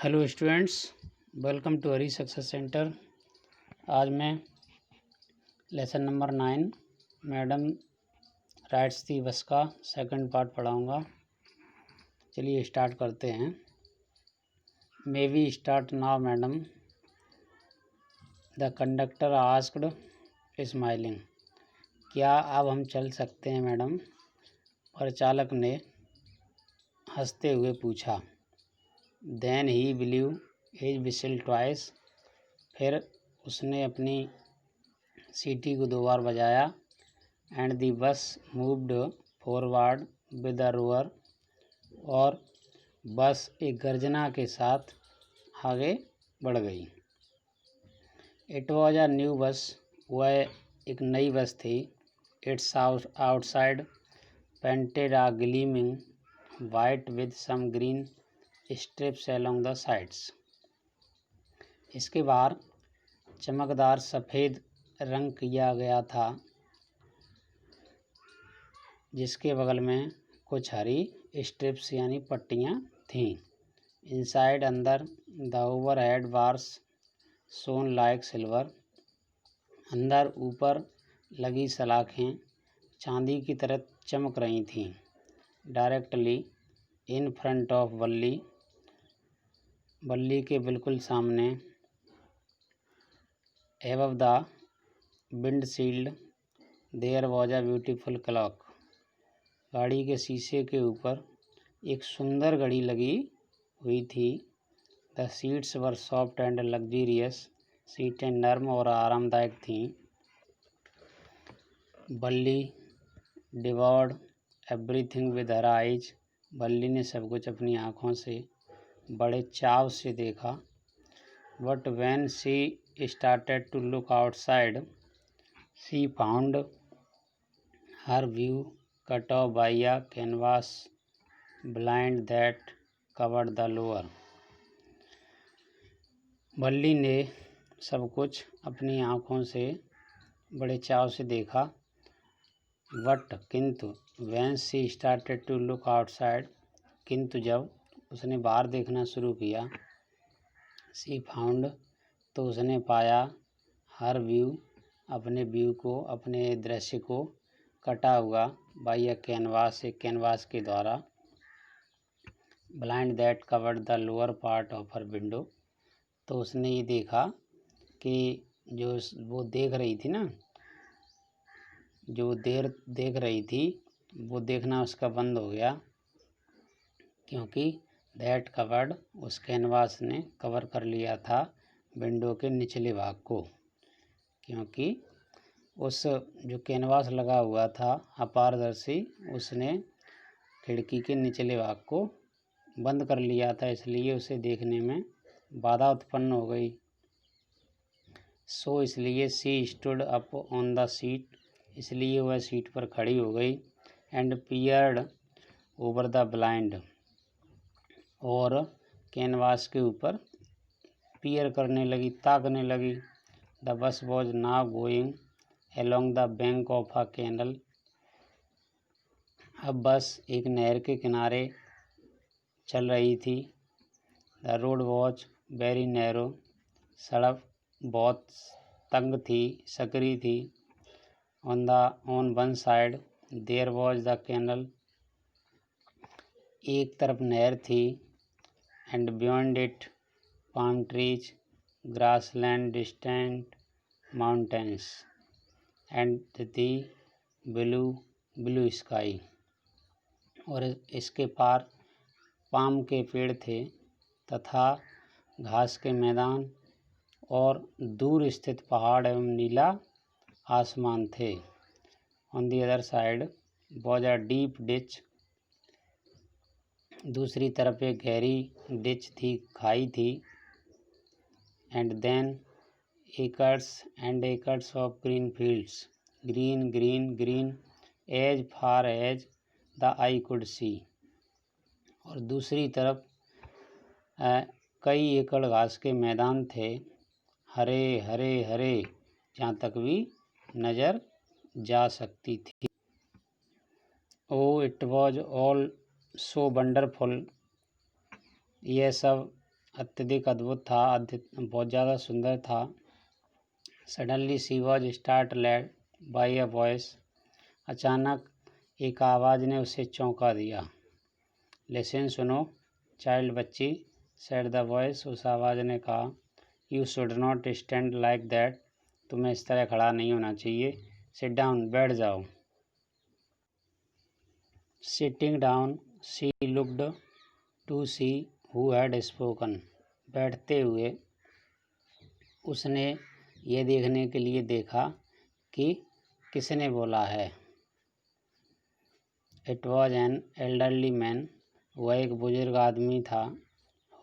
Hello students, welcome to Hari success centre. आज मैं lesson number 9 madam rides the bus का second part पढ़ाऊँगा। चलिए स्टार्ट करते हैं। May we start now madam, the conductor asked smiling. क्या अब हम चल सकते हैं मैडम? परिचालक ने हंसते हुए पूछा। Then he blew his whistle twice. फिर उसने अपनी सीटी को 2 बार बजाया। एंड दी बस moved forward with a row or. और बस एक गर्जना के साथ आगे बढ़ गई। It was a new bus. वह एक नई बस थी। Its outside painted a gleaming white with some green stripes along the sides. इसके बाहर चमकदार सफ़ेद रंग किया गया था, जिसके बगल में कुछ हरी स्ट्रिप्स यानी पट्टियाँ थीं। इनसाइड अंदर the overhead bars shown like silver. अंदर ऊपर लगी सलाखें चांदी की तरह चमक रही थीं। डायरेक्टली इन फ्रंट ऑफ बल्ली, बल्ली के बिल्कुल सामने, above the windshield there was a beautiful clock. गाड़ी के शीशे के ऊपर एक सुंदर घड़ी लगी हुई थी। The seats were soft and luxurious. सीटें नर्म और आरामदायक थीं। बल्ली डिवॉर्ड एवरीथिंग विद हर आइज। बल्ली ने सब कुछ अपनी आँखों से बड़े चाव से देखा। But when she started to look outside, she found her view cut off by a canvas blind that covered the lower. Balli ने सब कुछ अपनी आँखों से बड़े चाव से देखा। बट किंतु when she started to look outside, किंतु जब उसने बाहर देखना शुरू किया, शी फाउंड तो उसने पाया, हर व्यू अपने व्यू को, अपने दृश्य को, कटा हुआ बाय अ कैनवास, एक कैनवास के द्वारा, blind that covered the lower part of her window. तो उसने ये देखा कि जो वो देख रही थी ना, जो देख रही थी, वो देखना उसका बंद हो गया, क्योंकि दैट कवर्ड, उस कैनवास ने कवर कर लिया था विंडो के निचले भाग को। क्योंकि उस जो कैनवास लगा हुआ था अपारदर्शी, उसने खिड़की के निचले भाग को बंद कर लिया था, इसलिए उसे देखने में बाधा उत्पन्न हो गई। सो इसलिए she stood up on the seat, इसलिए वह सीट पर खड़ी हो गई। And peered over the blind, और कैनवास के ऊपर पियर करने लगी, ताकने लगी। The bus was now going along the bank of a canal. अब बस एक नहर के किनारे चल रही थी। The road was very narrow, सड़क बहुत तंग थी, सकरी थी। On one side there was the canal, एक तरफ नहर थी। And beyond it palm trees, grassland, distant mountains, and the blue sky। और इसके पार पाम के पेड़ थे तथा घास के मैदान और दूर स्थित पहाड़ एवं नीला आसमान थे। On the other side was a deep ditch, दूसरी तरफ एक गहरी डिच थी, खाई थी। And then acres and acres of green fields, green green green as far as the eye could see। और दूसरी तरफ कई एकड़ घास के मैदान थे, हरे हरे हरे, जहाँ तक भी नज़र जा सकती थी। Oh, it was all so wonderful। यह सब अत्यधिक अद्भुत था, बहुत ज़्यादा सुंदर था। Suddenly she was startled by a voice, अचानक एक आवाज़ ने उसे चौंका दिया। लिसन, सुनो, चाइल्ड, बच्ची, सेड द वॉइस, उस आवाज़ ने कहा। You should not stand like that, तुम्हें इस तरह खड़ा नहीं होना चाहिए। सिट डाउन, बैठ जाओ। Sitting down, she looked to see who had spoken, बैठते हुए उसने ये देखने के लिए देखा कि किसने बोला है। It was an elderly man, वह एक बुजुर्ग आदमी था।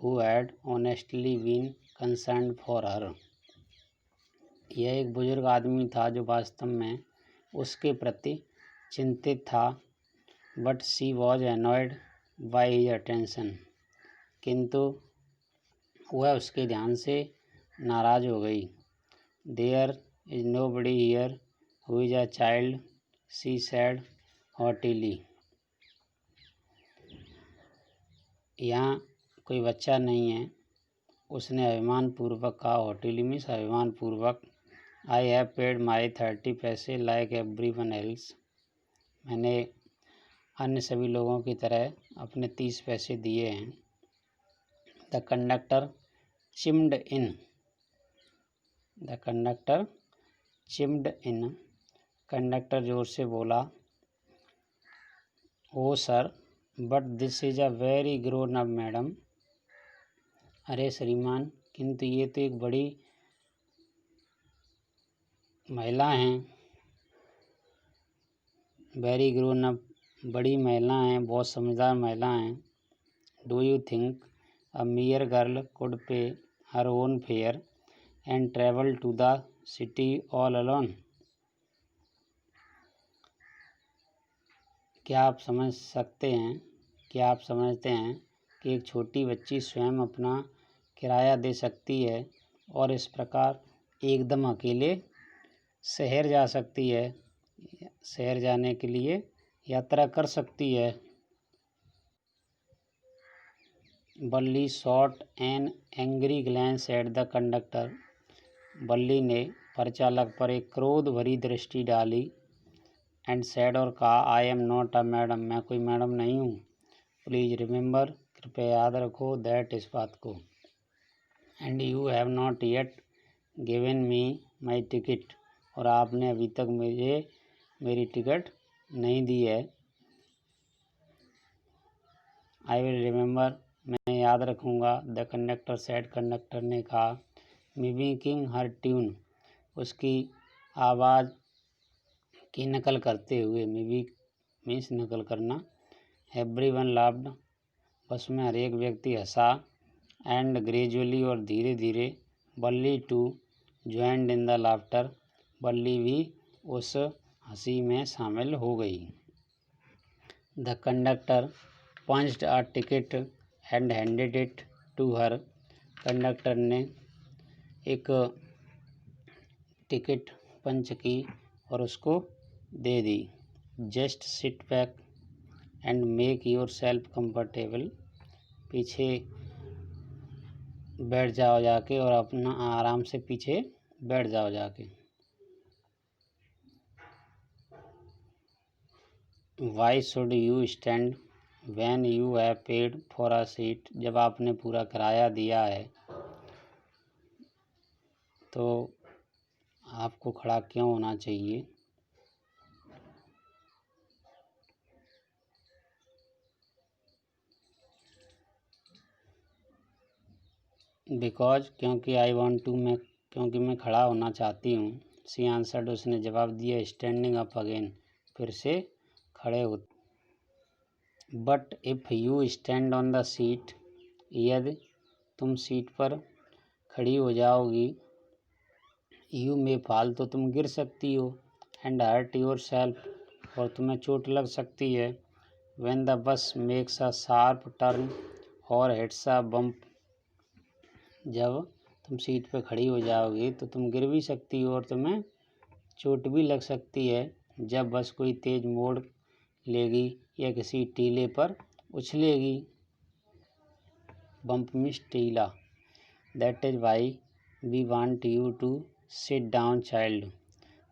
Who had honestly been concerned for her, यह एक बुजुर्ग आदमी था जो वास्तव में उसके प्रति चिंतित था। But she was annoyed by his attention, किंतु वह उसके ध्यान से नाराज हो गई। There is nobody here who is a child, she said haughtily, यहाँ कोई बच्चा नहीं है, उसने अभिमानपूर्वक कहा। हॉटिली मीन्स अभिमानपूर्वक। आई हैव पेड माई 30 पैसे लाइक एवरी वन एल्स, मैंने अन्य सभी लोगों की तरह अपने 30 पैसे दिए हैं। The conductor chimed in, the conductor chimed in, conductor जोर से बोला। Oh sir, but this is a very grown up madam, अरे श्रीमान, किंतु ये तो एक बड़ी महिला हैं। वेरी ग्रोन अप, बड़ी महिला हैं, बहुत समझदार महिला हैं। Do you think a mere girl could pay her own fare and travel to the city all alone, क्या आप समझते हैं कि एक छोटी बच्ची स्वयं अपना किराया दे सकती है और इस प्रकार एकदम अकेले शहर जा सकती है, शहर जाने के लिए यात्रा कर सकती है। बल्ली shot an angry glans at the conductor, बल्ली ने परिचालक पर एक क्रोध भरी दृष्टि डाली। एंड सेड, और कहा, आई एम नॉट अ मैडम, मैं कोई मैडम नहीं हूँ। प्लीज़ रिमेंबर, कृपया याद रखो, दैट, इस बात को। And you have not yet given me my ticket, और आपने अभी तक मुझे मेरी टिकट नहीं दी है। आई विल रिमेंबर, मैं याद रखूँगा। द कंडक्टर सेड, कंडक्टर ने कहा। मिमिकिंग हर ट्यून, उसकी आवाज़ की नकल करते हुए, मिमिक मीन्स नकल करना। एवरीवन लाफ्ड, बस में हर एक व्यक्ति हंसा। एंड ग्रेजुअली, और धीरे धीरे, Balli too joined in the laughter, Balli भी उस हंसी में शामिल हो गई। The conductor punched a ticket and handed it to her, conductor ने एक टिकट पंच की और उसको दे दी। Just sit back and make yourself comfortable, पीछे बैठ जाओ जाके और अपना आराम से पीछे बैठ जाओ जाके। Why should you stand when you have paid for a seat, जब आपने पूरा किराया दिया है तो आपको खड़ा क्यों होना चाहिए। बिकॉज, क्योंकि, आई वॉन्ट टू, क्योंकि मैं खड़ा होना चाहती हूँ। सी आंसर्ड, उसने जवाब दिया। स्टैंडिंग अप अगेन, फिर से खड़े हो। But if you stand on the seat, यदि तुम सीट पर खड़ी हो जाओगी, यू मे फॉल, तो तुम गिर सकती हो। एंड हर्ट योर सेल्फ, और तुम्हें चोट लग सकती है। When the bus makes a sharp turn और हिट्स अ बम्प, जब तुम सीट पर खड़ी हो जाओगी तो तुम गिर भी सकती हो और तुम्हें चोट भी लग सकती है जब बस कोई तेज़ मोड़ लेगी या किसी टीले पर उछलेगी। बम्प मीन्स टीला। That is why we want you to sit down child.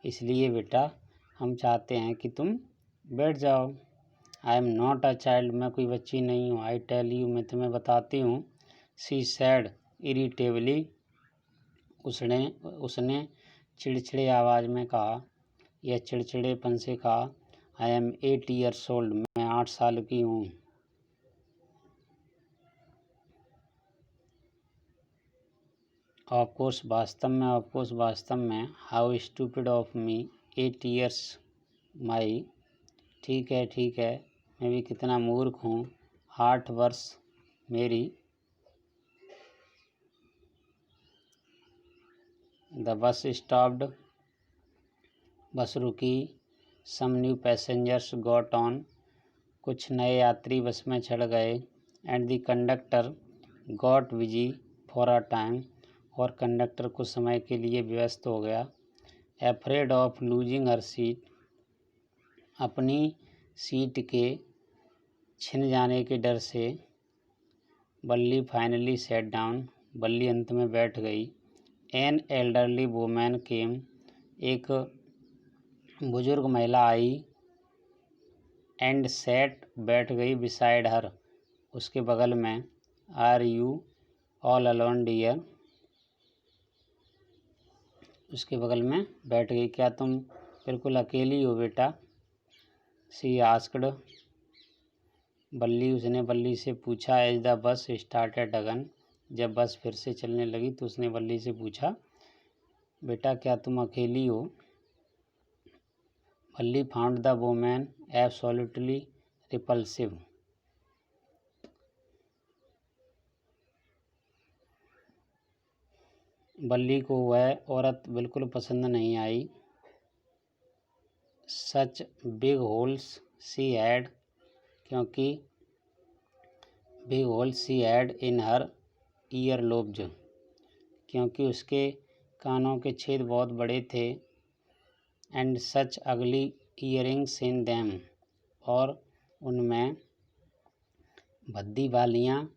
इसलिए बेटा हम चाहते हैं कि तुम बैठ जाओ। I am not a child, मैं कोई बच्ची नहीं हूँ। आई टेल यू, मैं तुम्हें बताती हूँ। शी सैड इरिटेबली, उसने चिड़चिड़े आवाज़ में कहा या चिड़चिड़ेपन से कहा। आई एम 8 years old, मैं 8 साल की हूँ। ऑफ कोर्स, वास्तव में how stupid of me, 8 years माई, ठीक है, मैं भी कितना मूर्ख हूँ। 8 वर्ष मेरी। द बस स्टॉप्ड, बस रुकी। Some new passengers got on, कुछ नए यात्री बस में चढ़ गए। And the conductor got busy for a time, और कंडक्टर कुछ समय के लिए व्यस्त हो गया। Afraid of losing her seat, अपनी सीट के छिन जाने के डर से। बल्ली फाइनली सेट डाउन, बल्ली अंत में बैठ गई। एन एल्डरली वुमेन केम, एक बुजुर्ग महिला आई। एंड सेट, बैठ गई। बिसाइड हर, उसके बगल में। Are you all alone dear, उसके बगल में बैठ गई। क्या तुम बिल्कुल अकेली हो बेटा? सी आस्क्ड, उसने बल्ली से पूछा। एज द बस स्टार्टेड अगन, जब बस फिर से चलने लगी तो उसने बल्ली से पूछा, बेटा क्या तुम अकेली हो? Balli found the women absolutely repulsive, Balli को वह औरत बिल्कुल पसंद नहीं आई। Such big holes she had, क्योंकि big holes she had in her earlobes, क्योंकि उसके कानों के छेद बहुत बड़े थे। एंड सच अगली ईयरिंग्स इन देम, और उनमें भद्दी बालियाँ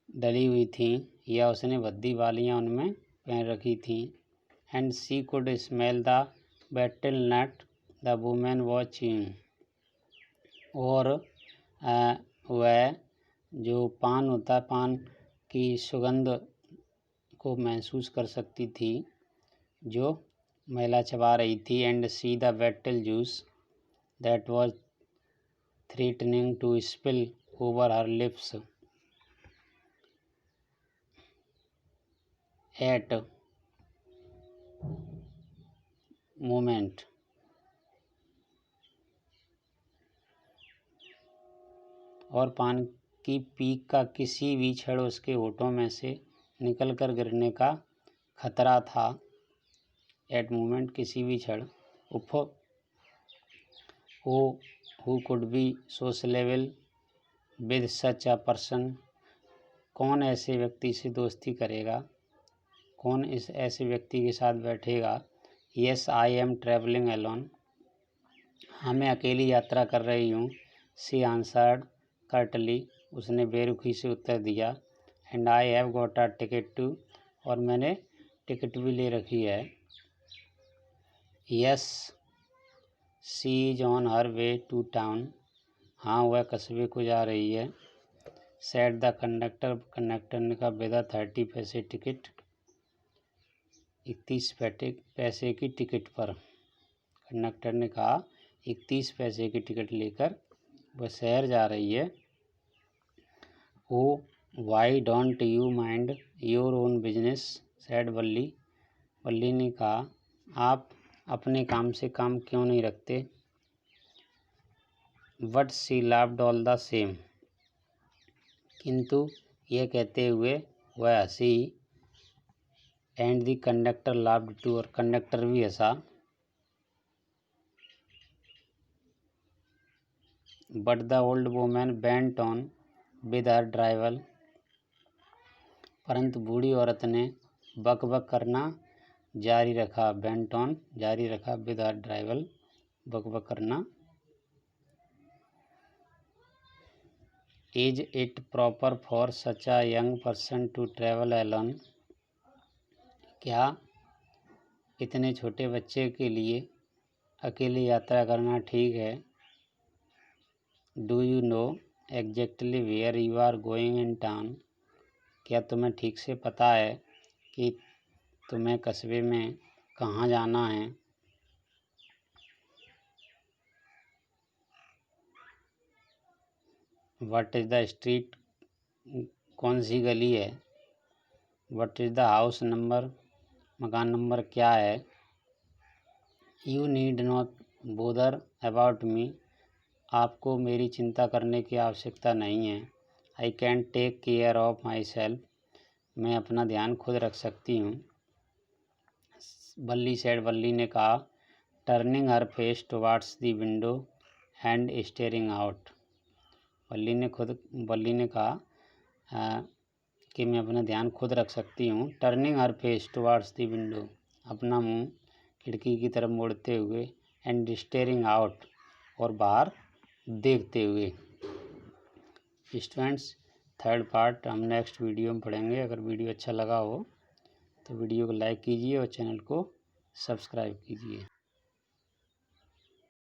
डली हुई थीं, या उसने भद्दी बालियाँ उनमें पहन रखी थीं। And she could smell the betel nut the woman was chewing, और वह जो पान होता, पान की सुगंध को महसूस कर सकती थी जो महिला चबा रही थी। And see the betel juice that was threatening to spill over her lips at moment, और पान की पीक का किसी भी क्षण उसके होठों में से निकलकर गिरने का खतरा था। एट मोमेंट, किसी भी क्षण। उफ, who could be sociable with such a person, कौन ऐसे व्यक्ति से दोस्ती करेगा, कौन इस ऐसे व्यक्ति के साथ बैठेगा। Yes I am travelling alone, हाँ मैं अकेली यात्रा कर रही हूँ। सी आंसर्ड कर्टली, उसने बेरुखी से उत्तर दिया। And I have got a ticket too, और मैंने टिकट भी ले रखी है। Yes she is on her way to town, हाँ वह कस्बे को जा रही है। सेड द कंडक्टर, कंडक्टर ने कहा। विद 30 पैसे टिकट, 31 पैसे की टिकट पर। कंडक्टर ने कहा 31 पैसे की टिकट लेकर वह शहर जा रही है। Oh why don't you mind your own business, said Balli, Balli ने कहा आप अपने काम से काम क्यों नहीं रखते। But she laughed all the same, किंतु यह कहते हुए वह हंसी। And the conductor laughed too, और कंडक्टर भी हंसा। But the old women went on with her drivel, परंतु बूढ़ी औरत ने बक बक करना जारी रखा। बेंट ऑन, जारी रखा। विद हर ड्राइवल, बक बक करना। Is it proper for such a young person to travel alone, क्या इतने छोटे बच्चे के लिए अकेले यात्रा करना ठीक है? Do you know exactly where you are going in town? क्या तुम्हें ठीक से पता है कि तुम्हें कस्बे में कहाँ जाना है? What is the street? कौन सी गली है? What is the house number? मकान नंबर क्या है? You need not bother about me. आपको मेरी चिंता करने की आवश्यकता नहीं है। I can take care of myself. मैं अपना ध्यान खुद रख सकती हूँ। बल्ली सेड, बल्ली ने कहा, turning her face towards the window and steering out. बल्ली ने कहा कि मैं अपना ध्यान खुद रख सकती हूँ। Turning her face towards the window, अपना मुंह खिड़की की तरफ मोड़ते हुए, एंड स्टेयरिंग आउट, और बाहर देखते हुए। स्टूडेंट्स, थर्ड पार्ट हम नेक्स्ट वीडियो में पढ़ेंगे। अगर वीडियो अच्छा लगा हो तो वीडियो को लाइक कीजिए और चैनल को सब्सक्राइब कीजिए।